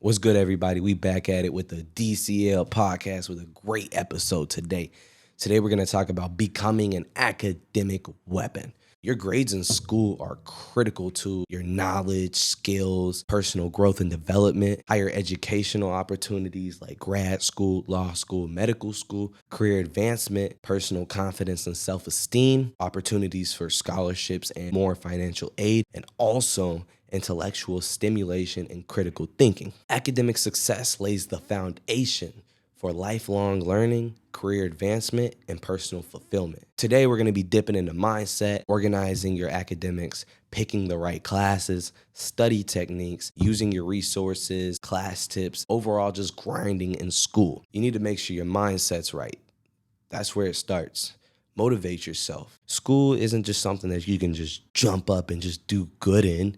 What's good, everybody? We back at it with the DCL podcast with a great episode today. Today, we're going to talk about becoming an academic weapon. Your grades in school are critical to your knowledge, skills, personal growth and development, higher educational opportunities like grad school, law school, medical school, career advancement, personal confidence and self-esteem, opportunities for scholarships and more financial aid, and also intellectual stimulation and critical thinking. Academic success lays the foundation for lifelong learning, career advancement, and personal fulfillment. Today, we're going to be dipping into mindset, organizing your academics, picking the right classes, study techniques, using your resources, class tips, overall just grinding in school. You need to make sure your mindset's right. That's where it starts. Motivate yourself. School isn't just something that you can just jump up and just do good in.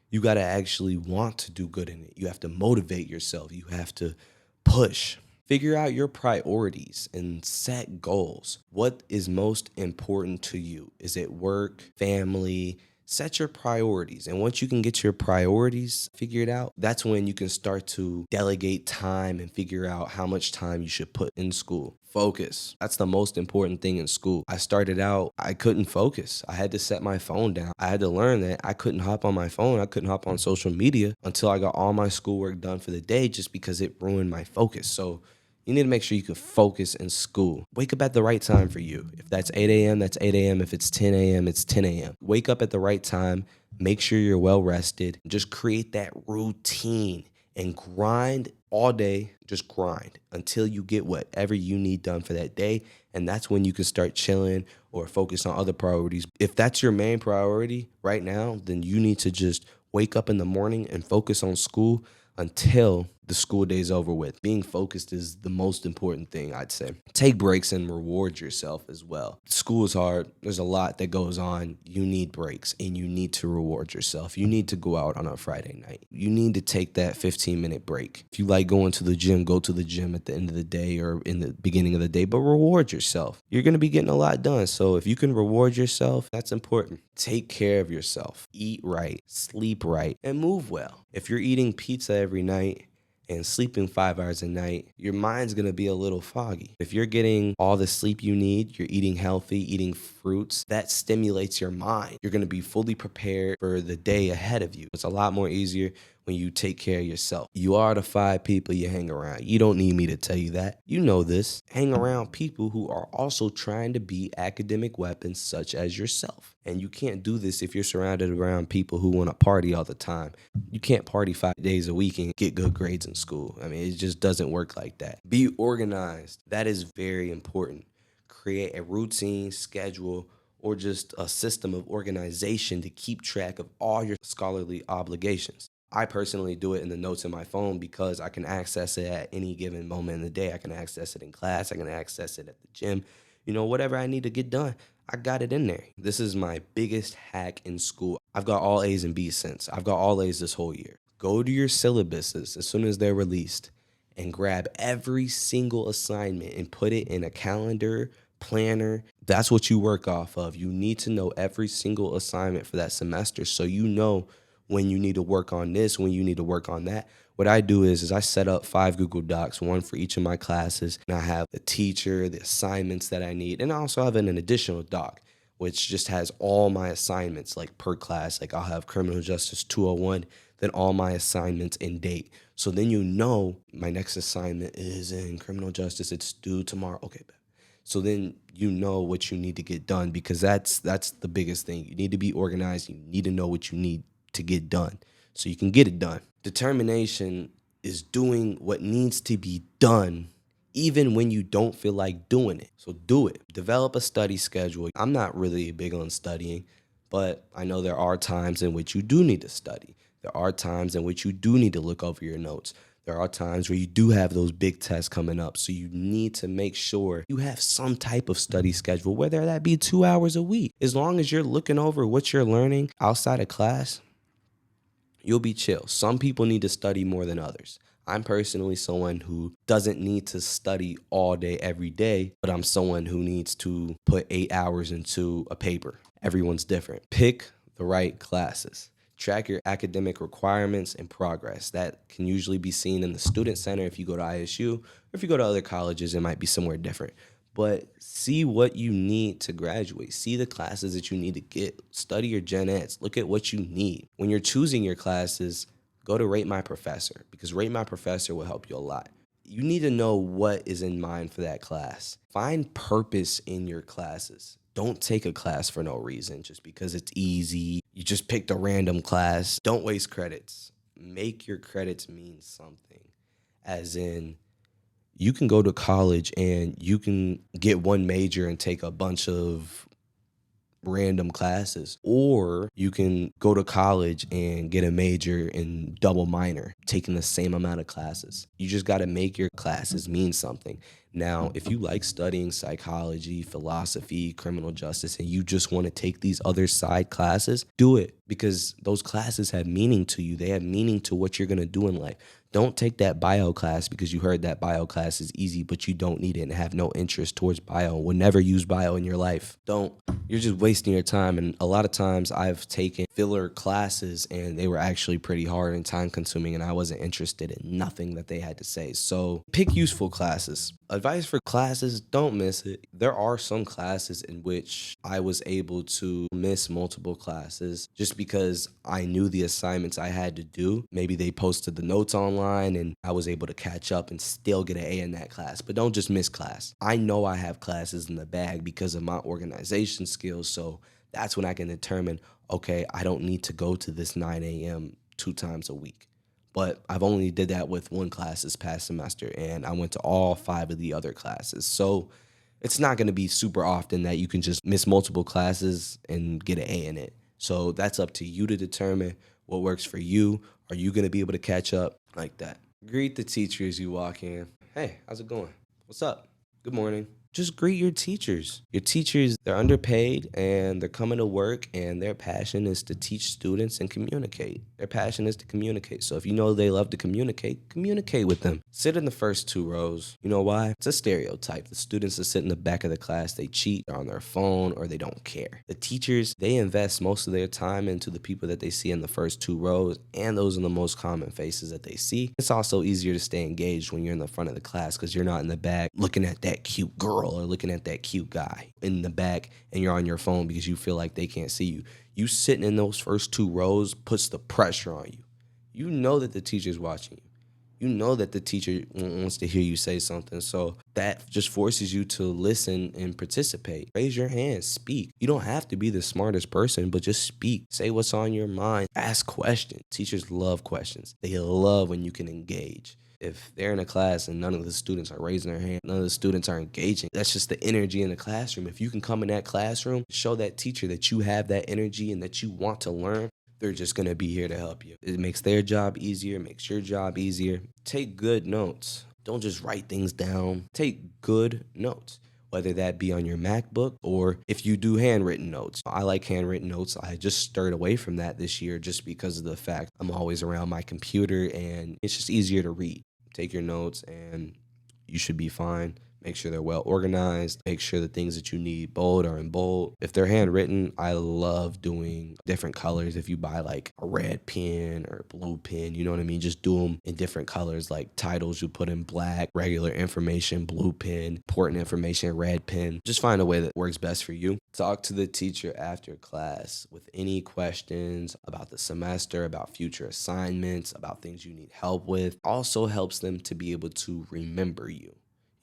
You got to actually want to do good in it. You have to motivate yourself. You have to push. Figure out your priorities and set goals. What is most important to you? Is it work, family? Set your priorities. And once you can get your priorities figured out, that's when you can start to delegate time and figure out how much time you should put in school. Focus. That's the most important thing in school. I started out, I couldn't focus. I had to set my phone down. I had to learn that I couldn't hop on my phone. I couldn't hop on social media until I got all my schoolwork done for the day just because it ruined my focus. So you need to make sure you can focus in school. Wake up at the right time for you. If that's 8 a.m., that's 8 a.m. If it's 10 a.m., it's 10 a.m. Wake up at the right time. Make sure you're well rested. Just create that routine and grind all day. Just grind until you get whatever you need done for that day. And that's when you can start chilling or focus on other priorities. If that's your main priority right now, then you need to just wake up in the morning and focus on school until the school day's over with. Being focused is the most important thing, I'd say. Take breaks and reward yourself as well. School is hard. There's a lot that goes on. You need breaks and you need to reward yourself. You need to go out on a Friday night. You need to take that 15-minute break. If you like going to the gym, go to the gym at the end of the day or in the beginning of the day, but reward yourself. You're going to be getting a lot done. So if you can reward yourself, that's important. Take care of yourself. Eat right, sleep right, and move well. If you're eating pizza every night and sleeping 5 hours a night, your mind's going to be a little foggy. If you're getting all the sleep you need, you're eating healthy, eating fruits, that stimulates your mind. You're going to be fully prepared for the day ahead of you. It's a lot more easier when you take care of yourself. You are the 5 people you hang around. You don't need me to tell you that. You know this. Hang around people who are also trying to be academic weapons such as yourself. And you can't do this if you're surrounded around people who want to party all the time. You can't party 5 days a week and get good grades in school. I mean, it just doesn't work like that. Be organized. That is very important. Create a routine, schedule, or just a system of organization to keep track of all your scholarly obligations. I personally do it in the notes in my phone because I can access it at any given moment in the day. I can access it in class. I can access it at the gym. Whatever I need to get done, I got it in there. This is my biggest hack in school. I've got all A's and B's since. I've got all A's this whole year. Go to your syllabuses as soon as they're released and grab every single assignment and put it in a calendar, planner. That's what you work off of. You need to know every single assignment for that semester so you know when you need to work on this, when you need to work on that. What I do is I set up 5 Google Docs, one for each of my classes, and I have the teacher, the assignments that I need, and I also have an additional doc, which just has all my assignments, like per class. Like I'll have Criminal Justice 201, then all my assignments in date. So then my next assignment is in Criminal Justice. It's due tomorrow. Okay, so then you know what you need to get done because that's the biggest thing. You need to be organized. You need to know what you need to get done so you can get it done. Determination is doing what needs to be done even when you don't feel like doing it. So do it. Develop a study schedule. I'm not really big on studying, but I know there are times in which you do need to study. There are times in which you do need to look over your notes. There are times where you do have those big tests coming up. So you need to make sure you have some type of study schedule, whether that be 2 hours a week. As long as you're looking over what you're learning outside of class, you'll be chill. Some people need to study more than others. I'm personally someone who doesn't need to study all day, every day, but I'm someone who needs to put 8 hours into a paper. Everyone's different. Pick the right classes. Track your academic requirements and progress. That can usually be seen in the student center if you go to ISU, or if you go to other colleges, it might be somewhere different. But see what you need to graduate. See the classes that you need to get. Study your gen eds. Look at what you need. When you're choosing your classes, go to Rate My Professor, because Rate My Professor will help you a lot. You need to know what is in mind for that class. Find purpose in your classes. Don't take a class for no reason just because it's easy. You just picked a random class. Don't waste credits. Make your credits mean something. As in, you can go to college and you can get one major and take a bunch of random classes, or you can go to college and get a major and double minor, taking the same amount of classes. You just got to make your classes mean something. Now, if you like studying psychology, philosophy, criminal justice, and you just want to take these other side classes, do it, because those classes have meaning to you. They have meaning to what you're going to do in life. Don't take that bio class because you heard that bio class is easy, but you don't need it and have no interest towards bio, will never use bio in your life. Don't. You're just wasting your time. And a lot of times I've taken filler classes and they were actually pretty hard and time consuming, and I wasn't interested in nothing that they had to say. So pick useful classes. Advice for classes, don't miss it. There are some classes in which I was able to miss multiple classes just because I knew the assignments I had to do. Maybe they posted the notes online and I was able to catch up and still get an A in that class. But don't just miss class. I know I have classes in the bag because of my organization skills. So that's when I can determine, okay, I don't need to go to this 9 a.m. 2 times a week. But I've only did that with one class this past semester, and I went to all 5 of the other classes. So it's not going to be super often that you can just miss multiple classes and get an A in it. So that's up to you to determine what works for you. Are you going to be able to catch up like that? Greet the teacher as you walk in. Hey, how's it going? What's up? Good morning. Just greet your teachers. Your teachers, they're underpaid and they're coming to work, and their passion is to teach students and communicate. Their passion is to communicate. So if you know they love to communicate with them. Sit in the first 2 rows. You know why? It's a stereotype. The students that sit in the back of the class, they cheat, they're on their phone, or they don't care. The teachers, they invest most of their time into the people that they see in the first 2 rows, and those are the most common faces that they see. It's also easier to stay engaged when you're in the front of the class because you're not in the back looking at that cute girl or looking at that cute guy in the back and you're on your phone because you feel like they can't see you. You sitting in those first 2 rows puts the pressure on you. You know that the teacher's watching you. You know that the teacher wants to hear you say something. So that just forces you to listen and participate. Raise your hand, speak. You don't have to be the smartest person, but just speak. Say what's on your mind. Ask questions. Teachers love questions. They love when you can engage. If they're in a class and none of the students are raising their hand, none of the students are engaging, that's just the energy in the classroom. If you can come in that classroom, show that teacher that you have that energy and that you want to learn, they're just going to be here to help you. It makes their job easier, makes your job easier. Take good notes. Don't just write things down. Take good notes, whether that be on your MacBook or if you do handwritten notes. I like handwritten notes. I just stirred away from that this year just because of the fact I'm always around my computer and it's just easier to read. Take your notes and you should be fine. Make sure they're well organized. Make sure the things that you need bold are in bold. If they're handwritten, I love doing different colors. If you buy like a red pen or a blue pen, you know what I mean? Just do them in different colors. Like titles, you put in black, regular information, blue pen, important information, red pen. Just find a way that works best for you. Talk to the teacher after class with any questions about the semester, about future assignments, about things you need help with. Also helps them to be able to remember you.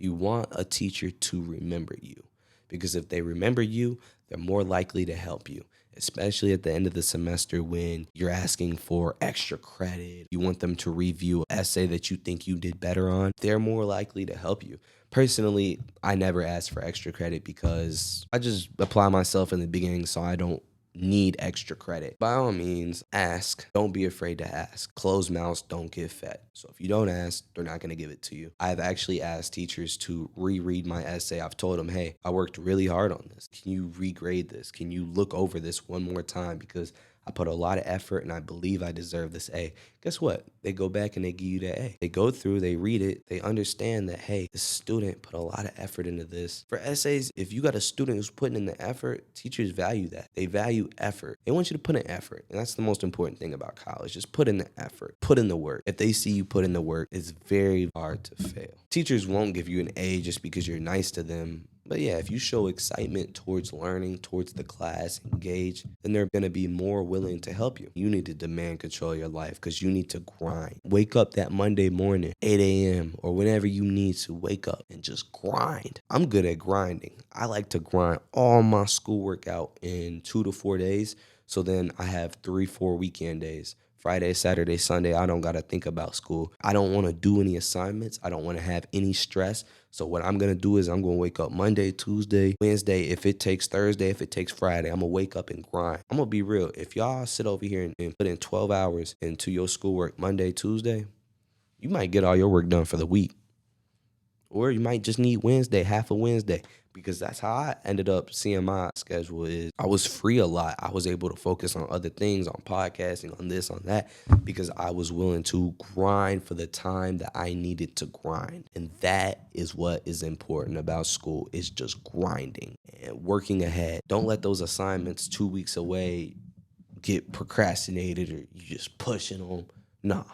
You want a teacher to remember you because if they remember you, they're more likely to help you, especially at the end of the semester when you're asking for extra credit. You want them to review an essay that you think you did better on. They're more likely to help you. Personally, I never ask for extra credit because I just apply myself in the beginning so I don't need extra credit. By all means, ask. Don't be afraid to ask. Closed mouths don't get fed. So if you don't ask, they're not going to give it to you. I've actually asked teachers to reread my essay. I've told them, hey, I worked really hard on this. Can you regrade this? Can you look over this one more time? Because I put a lot of effort and I believe I deserve this A. Guess what? They go back and they give you that A. They go through, they read it, they understand that, hey, this student put a lot of effort into this. For essays, if you got a student who's putting in the effort, teachers value that. They value effort. They want you to put in effort. And that's the most important thing about college. Just put in the effort, put in the work. If they see you put in the work, it's very hard to fail. Teachers won't give you an A just because you're nice to them. But yeah, if you show excitement towards learning, towards the class, engage, then they're going to be more willing to help you. You need to demand control of your life because you need to grind. Wake up that Monday morning, 8 a.m. or whenever you need to wake up and just grind. I'm good at grinding. I like to grind all my schoolwork out in 2 to 4 days. So then I have 3-4 weekend days. Friday, Saturday, Sunday, I don't got to think about school. I don't want to do any assignments. I don't want to have any stress. So what I'm going to do is I'm going to wake up Monday, Tuesday, Wednesday. If it takes Thursday, if it takes Friday, I'm going to wake up and grind. I'm going to be real. If y'all sit over here and put in 12 hours into your schoolwork Monday, Tuesday, you might get all your work done for the week. Or you might just need Wednesday, half a Wednesday, because that's how I ended up seeing my schedule is I was free a lot. I was able to focus on other things, on podcasting, on this, on that, because I was willing to grind for the time that I needed to grind. And that is what is important about school, is just grinding and working ahead. Don't let those assignments 2 weeks away get procrastinated or you just pushing on. Nah.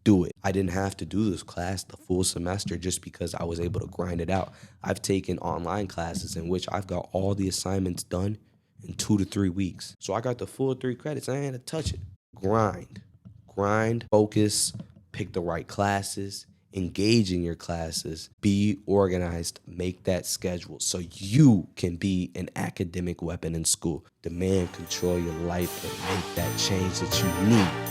Do it. I didn't have to do this class the full semester just because I was able to grind it out. I've taken online classes in which I've got all the assignments done in 2 to 3 weeks. So I got the full 3 credits. I ain't had to touch it. Grind, focus, pick the right classes, engage in your classes, be organized, make that schedule so you can be an academic weapon in school. Demand control your life and make that change that you need.